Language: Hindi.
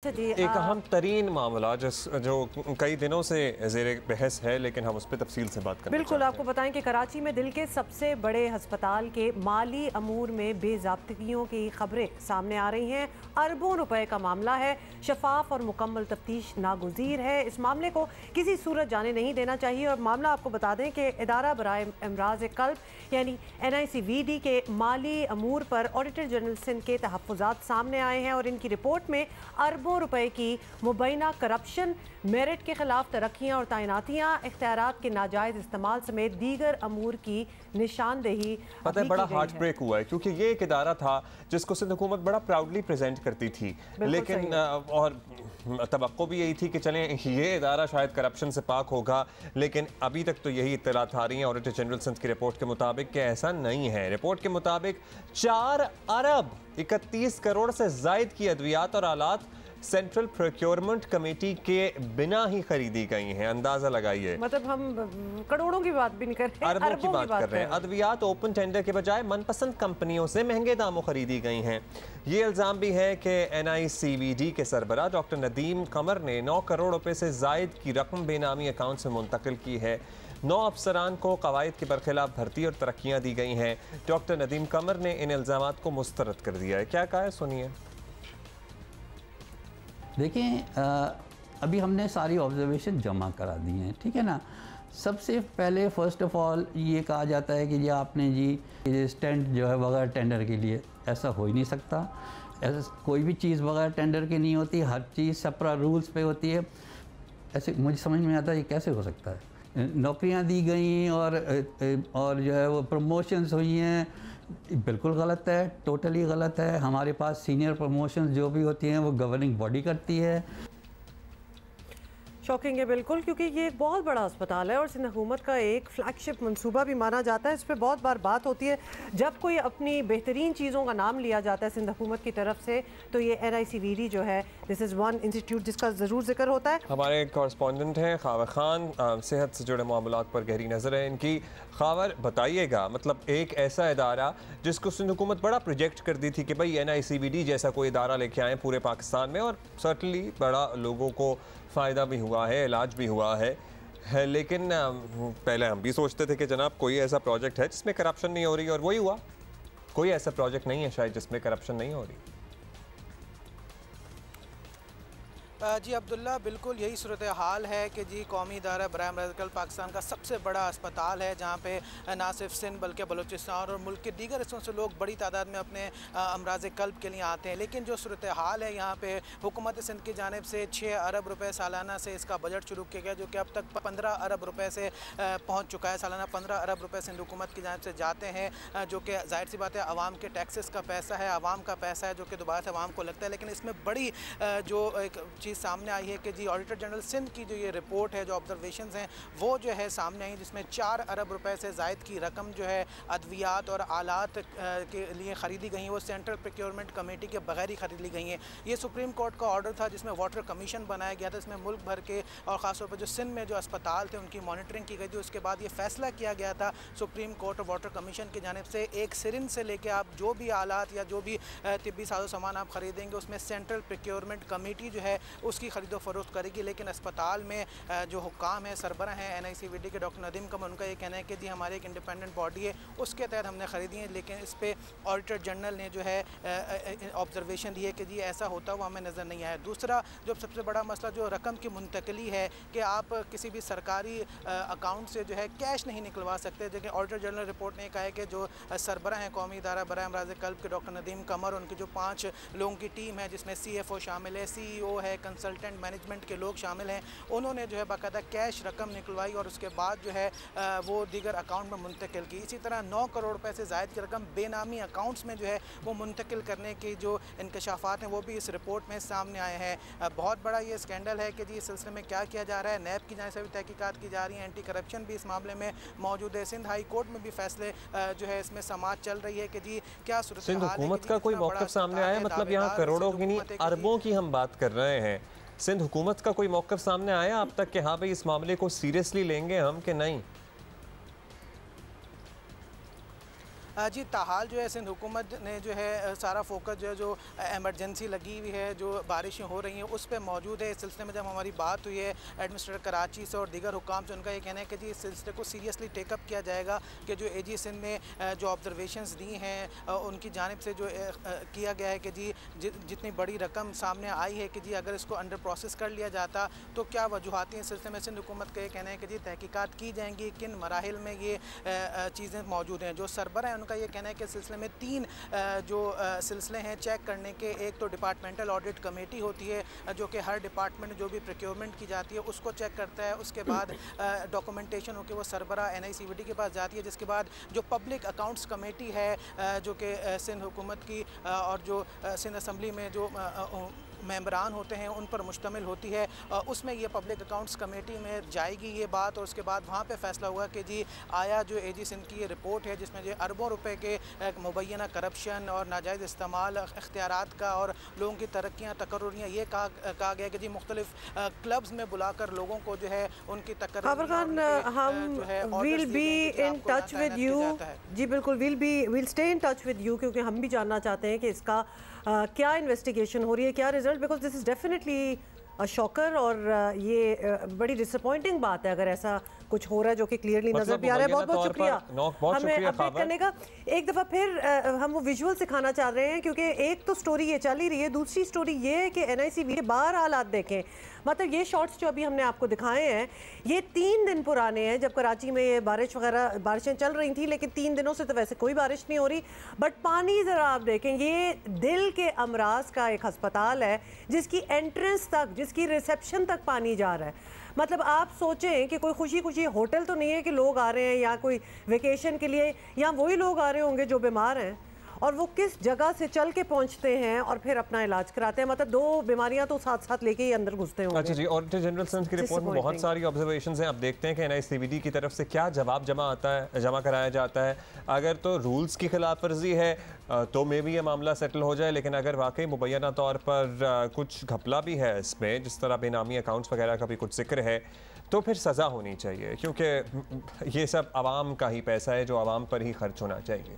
एक अहम तरीन मामला जो कई दिनों से ज़ेरे बहस है, लेकिन हम उस पर तफसील से बात करें। बिल्कुल, आपको बताएं कि कराची में दिल के सबसे बड़े अस्पताल के माली अमूर में बेज़ाब्तियों की खबरें सामने आ रही हैं। अरबों रुपए का मामला है, शफाफ और मुकम्मल तफ्तीश नागुज़ीर है। इस मामले को किसी सूरत जाने नहीं देना चाहिए। और मामला आपको बता दें कि इदारा बराए अमराज कल्ब यानी NICVD के माली अमूर पर ऑडिटर जनरल सिंध के तहफ़्फ़ुज़ात सामने आए हैं और इनकी रिपोर्ट में अरबों रुपए की मुबैना करप्शन, मेरिट के खिलाफ तरक्कियां और तैनातियां, इख्तियारात के नाजायज इस्तेमाल समेत दीगर अमूर की निशानदेही। पता है, बड़ा हार्ट ब्रेक हुआ है क्योंकि ये एक इदारा था जिसको सिंध हुकूमत बड़ा प्राउडली प्रेजेंट करती थी, लेकिन और तवक्को भी यही थी कि चलें ये इदारा शायद करप्शन से पाक होगा, लेकिन अभी तक तो यही इत्तलात आ रही हैं ऑडिटर जनरल सिंध की रिपोर्ट के मुताबिक कि ऐसा नहीं है। रिपोर्ट के मुताबिक 4 अरब 31 करोड़ से जायद की अद्वियात और आलात सेंट्रल प्रोक्योरमेंट कमेटी के बिना ही खरीदी गई हैं। अंदाजा लगाइए, मतलब हम करोड़ों की बात भी नहीं कर रहे, अरबों की बात कर रहे हैं। अद्वियात ओपन टेंडर के बजाय मनपसंद कंपनियों से महंगे दामों खरीदी गई हैं। ये इल्ज़ाम भी है कि NICVD के सरबराह डॉक्टर नदीम कमर ने 9 करोड़ रुपए से जायद की रकम बेनामी अकाउंट से मुंतकिल की है। 9 अफसरान को कवायद के बरखिलाफ भर्ती और तरक्कियाँ दी गई हैं। डॉक्टर नदीम कमर ने इन इल्ज़ामात को मुस्तरद कर दिया है। क्या कहा है, सुनिए। देखें, अभी हमने सारी ऑब्जर्वेशन जमा करा दी हैं, ठीक है ना। सबसे पहले फ़र्स्ट ऑफ़ ऑल ये कहा जाता है कि ये आपने जी स्टैंड जो है बगैर टेंडर के लिए, ऐसा हो ही नहीं सकता। ऐसा कोई भी चीज़ बगैर टेंडर की नहीं होती, हर चीज़ सेपरा रूल्स पे होती है। ऐसे मुझे समझ में आता है ये कैसे हो सकता है। नौकरियां दी गई और जो है वो प्रमोशंस हुई हैं, बिल्कुल गलत है, टोटली गलत है। हमारे पास सीनियर प्रमोशंस जो भी होती हैं वो गवर्निंग बॉडी करती है। शॉकिंग है बिल्कुल, क्योंकि ये एक बहुत बड़ा अस्पताल है और सिंध हुकूमत का एक फ्लैगशिप मंसूबा भी माना जाता है। इस पर बहुत बार बात होती है जब कोई अपनी बेहतरीन चीज़ों का नाम लिया जाता है सिंध हुकूमत की तरफ से, तो ये NICVD जो है, दिस इज़ वन इंस्टीट्यूट जिसका ज़रूर जिक्र होता है। हमारे कॉरेस्पॉन्डेंट हैं खावर खान, सेहत से जुड़े मामलात पर गहरी नज़र है इनकी। खावर, बताइएगा, मतलब एक ऐसा इदारा जिसको सिंध हुकूमत बड़ा प्रोजेक्ट कर दी थी कि भाई NICVD जैसा कोई इदारा लेके आए पूरे पाकिस्तान में, और सर्टनली बड़ा लोगों को फ़ायदा भी हुआ है, इलाज भी हुआ है, लेकिन पहले हम भी सोचते थे कि जनाब कोई ऐसा प्रोजेक्ट है जिसमें करप्शन नहीं हो रही, और वही हुआ। कोई ऐसा प्रोजेक्ट नहीं है शायद जिसमें करप्शन नहीं हो रही। जी अब्दुल्ला, बिल्कुल यही सूरत हाल है कि जी कौमी इदारा बराए अमराज कल्ब पाकिस्तान का सबसे बड़ा अस्पताल है, जहाँ पे ना सिर्फ सिंध बल्कि बलूचिस्तान और मुल्क के दीगर हिस्सों से लोग बड़ी तादाद में अपने अमराज कल्ब के लिए आते हैं। लेकिन जो सूरत हाल है यहाँ पे, हुकूमत सिंध की जानिब से 6 अरब रुपए सालाना से इसका बजट शुरू किया गया, जो कि अब तक 15 अरब रुपए से पहुँच चुका है। सालाना 15 अरब रुपए सिंध हुकूमत की जानिब से जाते हैं, जो कि जाहिर सी बात है आवाम के टैक्सेस का पैसा है, आवाम का पैसा है, जो कि दोबारा से आवाम को लगता है। लेकिन इसमें बड़ी जो एक चीज़ सामने आई है कि जी ऑडिटर जनरल सिंध की जो ये रिपोर्ट है, जो ऑब्जर्वेशंस हैं वो जो है सामने आई, जिसमें 4 अरब रुपए से ज़ायद की रकम जो है अद्वियात और आलात के लिए ख़रीदी गई हैं, वो सेंट्रल प्रोक्योरमेंट कमेटी के बगैर ही ख़रीद ली गई हैं। ये सुप्रीम कोर्ट का ऑर्डर था जिसमें वाटर कमीशन बनाया गया था, इसमें मुल्क भर के और ख़ासतौर पर जो सिंध में जो अस्पताल थे उनकी मॉनिटरिंग की गई थी। उसके बाद ये फैसला किया गया था सुप्रीम कोर्ट और वाटर कमीशन की जानिब से, एक सिरिंज से लेकर आप जो भी आलात या जो भी तिब्बी साजो सामान आप ख़रीदेंगे उसमें सेंट्रल प्रोक्योरमेंट कमेटी जो है उसकी खरीदो फरोख्त करेगी। लेकिन अस्पताल में जो हुक्काम है, सरबरा हैं NICVD के डॉक्टर नदीम कमर, उनका ये कहना है कि जी हमारे एक इंडिपेंडेंट बॉडी है, उसके तहत हमने ख़रीदी है। लेकिन इस पर ऑडिटर जनरल ने जो है ऑब्जर्वेशन दी है कि जी ऐसा होता हुआ हमें नज़र नहीं आया। दूसरा जो सबसे बड़ा मसला जो रकम की मुंतकली है कि आप किसी भी सरकारी अकाउंट से जो है कैश नहीं निकलवा सकते। लेकिन ऑडिटर जनरल रिपोर्ट ने कहा है कि जो सरबरा हैं कौमी इदारा बराए अमराज कल्ब के डॉक्टर नदीम कमर, उनकी जो 5 लोगों की टीम है जिसमें CFO शामिल है, CEO है, कंसल्टेंट मैनेजमेंट के लोग शामिल हैं, उन्होंने जो है बाकायदा कैश रकम निकलवाई और उसके बाद जो है वो दीगर अकाउंट में मुंतकिल की। इसी तरह 9 करोड़ रुपए से ज़ायद की रकम बेनामी अकाउंट्स में जो है वो मुंतकिल करने की जो इंकशाफात हैं वो भी इस रिपोर्ट में सामने आए हैं। बहुत बड़ा ये स्कैंडल है कि जी इस सिलसिले में क्या किया जा रहा है। नैब की जानिब से भी तहकीकात की जा रही है, एंटी करप्शन भी इस मामले में मौजूद है। सिंध हाई कोर्ट में भी फैसले जो है इसमें समाज चल रही है कि जी क्या सूरत सिंध हुकूमत का कोई मौक़िफ़ सामने आया, मतलब यहाँ करोड़ों की नहीं अरबों की हम बात कर रहे हैं। सिंध हुकूमत का कोई मौक़िफ़ सामने आया अब तक कि हाँ भाई इस मामले को सीरियसली लेंगे हम कि नहीं? जी ताहाल जो है सिंध हुकूमत ने जो है सारा फोकस जो एमरजेंसी लगी हुई है, जो बारिशें हो रही हैं उस पर मौजूद है। इस सिलसिले में जब हमारी बात हुई है एडमिनिस्ट्रेटर कराची से और दीगर हुकाम से, उनका ये कहना है कि जी इस सिलसिले को सीरियसली टेकअप किया जाएगा कि जो AG सिंध ने जो ऑब्जर्वेशंस दी हैं उनकी जानिब से जो किया गया है कि जी जितनी बड़ी रकम सामने आई है कि जी अगर इसको अंडर प्रोसेस कर लिया जाता तो क्या वजूहात हैं। इस सिलसिले में सिंध हुकूमत का ये कहना है कि जी तहकीकात की जाएंगी, किन मराहिल में ये चीज़ें मौजूद हैं। जो सरबरा है उनका ये कहना है कि सिलसिले में 3 जो सिलसिले हैं चेक करने के। एक तो डिपार्टमेंटल ऑडिट कमेटी होती है जो कि हर डिपार्टमेंट जो भी प्रोक्योरमेंट की जाती है उसको चेक करता है। उसके बाद डॉक्यूमेंटेशन होकर वो सरबरा NICVD के पास जाती है, जिसके बाद जो पब्लिक अकाउंट्स कमेटी है जो कि सिंध हुकूमत की और जो सिंध असम्बली में जो मेंबरान होते हैं उन पर मुश्तमिल होती है, उसमें ये पब्लिक अकाउंट्स कमेटी में जाएगी ये बात और उसके बाद वहाँ पे फ़ैसला होगा कि जी आया जो AG सिंध की ये रिपोर्ट है जिसमें जो अरबों रुपए के मुबैना करप्शन और नाजायज़ इस्तेमाल इख्तियारात का और लोगों की तरक्कियाँ तकर्रुरियाँ ये कहा गया कि जी मुख्तलिफ क्लब्स में बुलाकर लोगों को जो है उनकी हम will be in touch with you. जी बिल्कुल, will stay in touch with you क्योंकि हम भी जानना चाहते हैं कि इसका क्या इन्वेस्टिगेशन हो रही है, क्या result, because this is definitely shocker और ये बड़ी डिसअपॉइंटिंग बात है अगर ऐसा कुछ हो रहा है जो कि क्लियरली नजर भी आ रहा है। बहुत बहुत शुक्रिया हमें अपडेट करने का। एक दफ़ा फिर हम वो विजुअल सिखाना चाह रहे हैं क्योंकि एक तो स्टोरी ये चल ही रही है, दूसरी स्टोरी ये है कि NICVD बाहर हालात देखें। मतलब ये शॉट्स जो अभी हमने आपको दिखाए हैं ये 3 दिन पुराने हैं जब कराची में ये बारिशें चल रही थी, लेकिन 3 दिनों से तो वैसे कोई बारिश नहीं हो रही। बट पानी ज़रा आप देखें, ये दिल के अमराज का एक अस्पताल है जिसकी एंट्रेंस तक, जिसकी रिसेप्शन तक पानी जा रहा है। मतलब आप सोचें कि कोई खुशी खुशी होटल तो नहीं है कि लोग आ रहे हैं या कोई वेकेशन के लिए, या वही लोग आ रहे होंगे जो बीमार हैं और वो किस जगह से चल के पहुंचते हैं और फिर अपना इलाज कराते हैं। मतलब 2 बीमारियां तो साथ साथ लेके ही अंदर घुसते होंगे। अच्छा जी, ऑडिटर जनरल सिंध की रिपोर्ट में बहुत सारी ऑब्जर्वेशंस हैं। अब देखते हैं कि NICVD की तरफ से क्या जवाब जमा कराया जाता है। अगर तो रूल्स की खिलाफ वर्जी है तो मे भी ये मामला सेटल हो जाए, लेकिन अगर वाकई मुबैना तौर पर कुछ घपला भी है इसमें, जिस तरह बेनामी अकाउंट्स वगैरह का भी कुछ जिक्र है, तो फिर सज़ा होनी चाहिए क्योंकि ये सब आवाम का ही पैसा है जो आवाम पर ही खर्च होना चाहिए।